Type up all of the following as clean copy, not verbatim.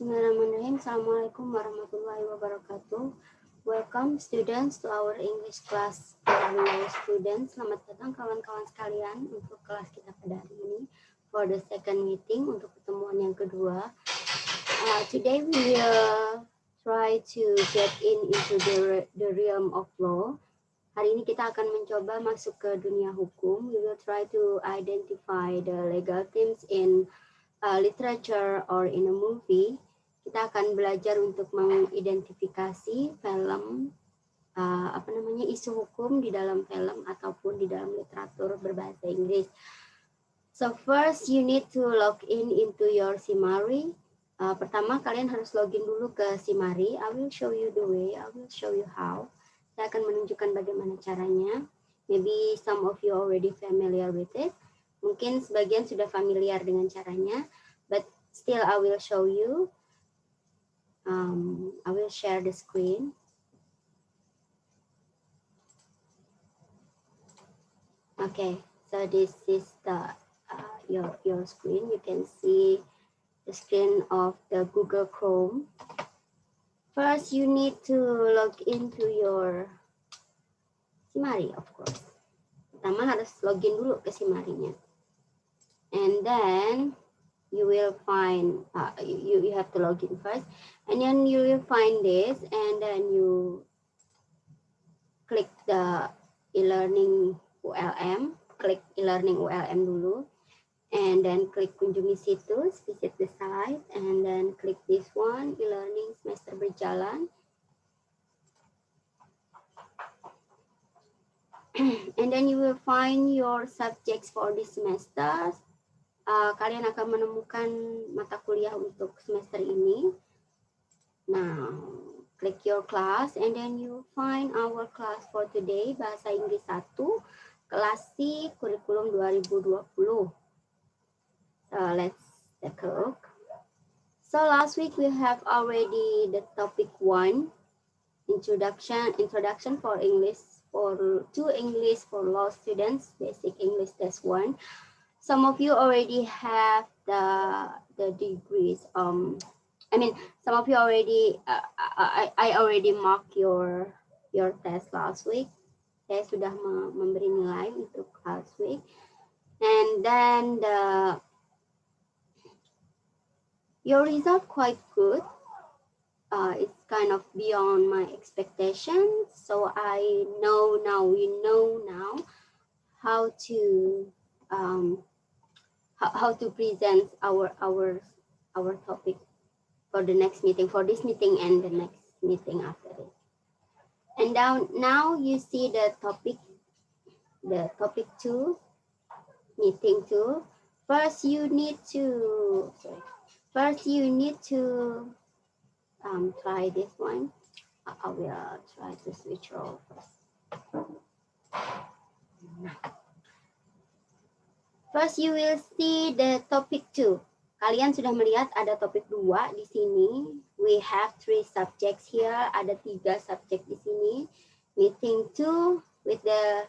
Bismillahirrahmanirrahim. Assalamualaikum warahmatullahi wabarakatuh. Welcome students to our English class. Hello students, selamat datang kawan-kawan sekalian untuk kelas kita pada hari ini for the second meeting, untuk pertemuan yang kedua. Today we will try to get into the realm of law. Hari ini kita akan mencoba masuk ke dunia hukum. We will try to identify the legal themes in literature or in a movie. Kita akan belajar untuk mengidentifikasi film, isu hukum di dalam film ataupun di dalam literatur berbahasa Inggris. So first you need to log in into your Simari. Pertama kalian harus login dulu ke Simari. I will show you the way. I will show you how. Saya akan menunjukkan bagaimana caranya. Maybe some of you already familiar with it. Mungkin sebagian sudah familiar dengan caranya, but still I will show you. I will share the screen. Okay, so this is the your screen. You can see the screen of the Google Chrome. First, you need to log into your Simari, of course. Pertama harus login dulu ke Simarinya. And then you will find, you have to log in first, and then you will find this, and then you click the e-learning ULM, klik e-learning ULM dulu, and then klik kunjungi situs, visit the site, and then click this one, e-learning semester berjalan. And then you will find your subjects for this semester. Kalian akan menemukan mata kuliah untuk semester ini. Now, click your class and then you find our class for today, Bahasa Inggris 1, kelas C, kurikulum 2020. So, let's take a look. So, last week we have already the topic 1, introduction for English for law students, basic English test 1. Some of you already have the degrees. Some of you already. I already marked your test last week. Saya sudah memberi nilai untuk last week, and then your result quite good. It's kind of beyond my expectations. So we know now how to how to present our topic for the next meeting, for this meeting and the next meeting after it. And now you see the topic 2, meeting 2. First you need to try this one. I will try to switch role first. First, you will see the topic 2. Kalian sudah melihat ada topik 2 di sini. We have 3 subjects here. Ada 3 subjek di sini. Meeting 2 with the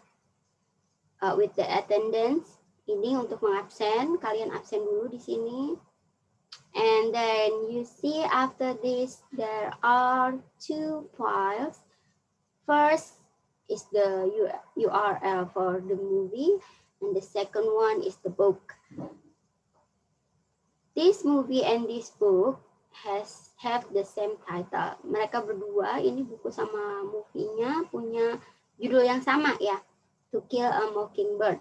attendance. Ini untuk mengabsen. Kalian absen dulu di sini. And then you see after this there are 2 files. First is the URL for the movie. And the second one is the book. This movie and this book have the same title. Mereka berdua, ini buku sama movie-nya punya judul yang sama ya. To Kill a Mockingbird.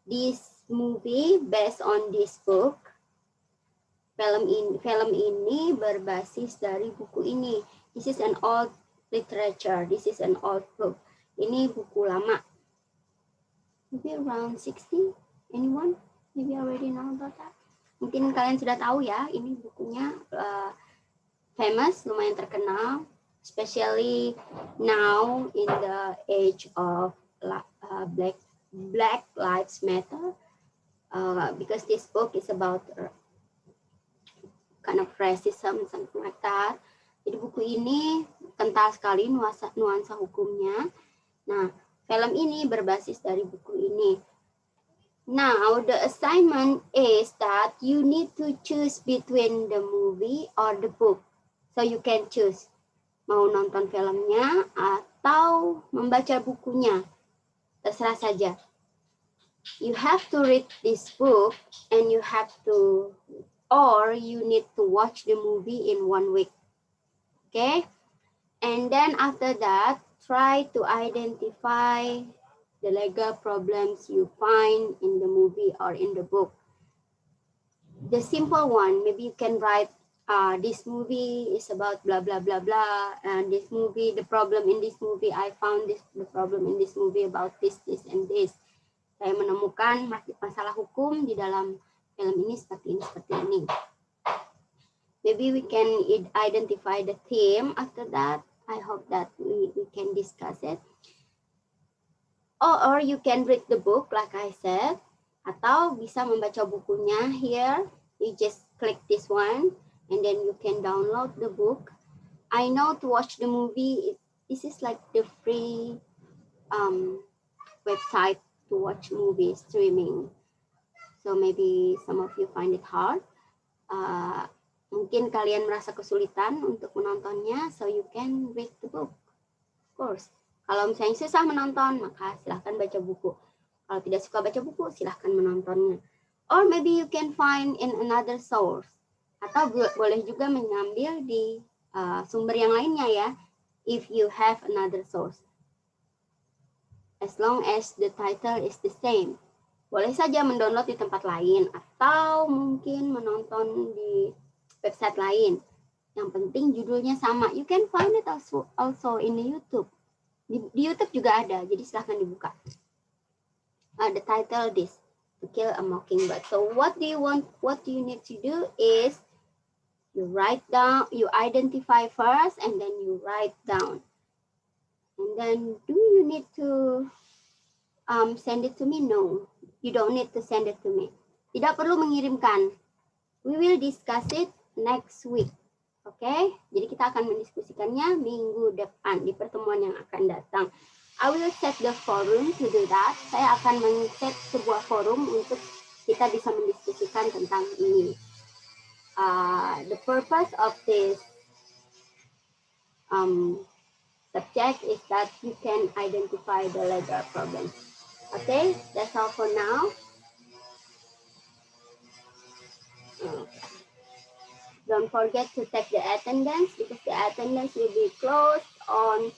This movie based on this book. Film ini berbasis dari buku ini. This is an old literature. This is an old book. Ini buku lama. Maybe around 60. Anyone? Maybe already know about that. Mungkin kalian sudah tahu ya, ini bukunya famous, lumayan terkenal, especially now in the age of Black Lives Matter, because this book is about kind of racism, something like that. Jadi buku ini kental sekali nuansa hukumnya. Nah, film ini berbasis dari buku ini. Now, the assignment is that you need to choose between the movie or the book. So you can choose. Mau nonton filmnya atau membaca bukunya. Terserah saja. You have to read this book and you have to, or you need to watch the movie in 1 week. Okay? And then after that, try to identify the legal problems you find in the movie or in the book. The simple one, maybe you can write, this movie is about blah, blah, blah, blah. And this movie, the problem in this movie, I found the problem in this movie about this, and this. Saya menemukan masalah hukum di dalam film ini seperti ini. Maybe we can identify the theme after that. I hope that we can discuss it. Or you can read the book like I said. Atau bisa membaca bukunya here. You just click this one and then you can download the book. I know to watch the movie, this is like the free website to watch movie streaming. So maybe some of you find it hard. Mungkin kalian merasa kesulitan untuk menontonnya, so you can read the book. Of course. Kalau misalnya susah menonton, maka silahkan baca buku. Kalau tidak suka baca buku, silahkan menontonnya. Or maybe you can find in another source. Atau boleh juga mengambil di sumber yang lainnya ya. If you have another source. As long as the title is the same. Boleh saja mendownload di tempat lain. Atau mungkin menonton di website lain. Yang penting judulnya sama. You can find it also in the YouTube. Di YouTube juga ada, jadi silahkan dibuka. The title this, To Kill a Mockingbird. So what do you need to do is you write down, you identify first, and then you write down. And then do you need to send it to me? No, you don't need to send it to me. Tidak perlu mengirimkan. We will discuss it next week. Oke, jadi kita akan mendiskusikannya minggu depan di pertemuan yang akan datang. I will set the forum to do that. Saya akan men-set sebuah forum untuk kita bisa mendiskusikan tentang ini. The purpose of this subject is that you can identify the legal problems. Okay, that's all for now. Don't forget to take the attendance because the attendance will be closed on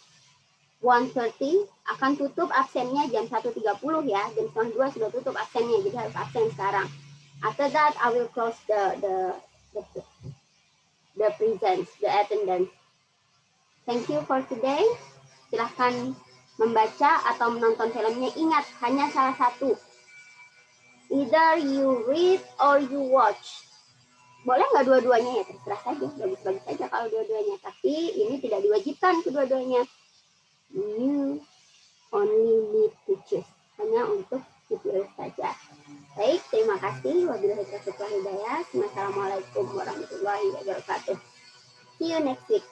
1:30. Akan tutup absennya jam 1:30 ya. Jam 1:30 sudah tutup absennya, jadi harus absen sekarang. After that, I will close the presence, the attendance. Thank you for today. Silahkan membaca atau menonton filmnya. Ingat, hanya salah satu. Either you read or you watch. Boleh nggak dua-duanya ya, terserah saja, bagus-bagus saja kalau dua-duanya. Tapi ini tidak diwajibkan kedua-duanya. You only need to choose. Hanya untuk dipilih saja. Baik, terima kasih. Wabillahi taufiq wal hidayah. Wassalamualaikum warahmatullahi wabarakatuh. See you next week.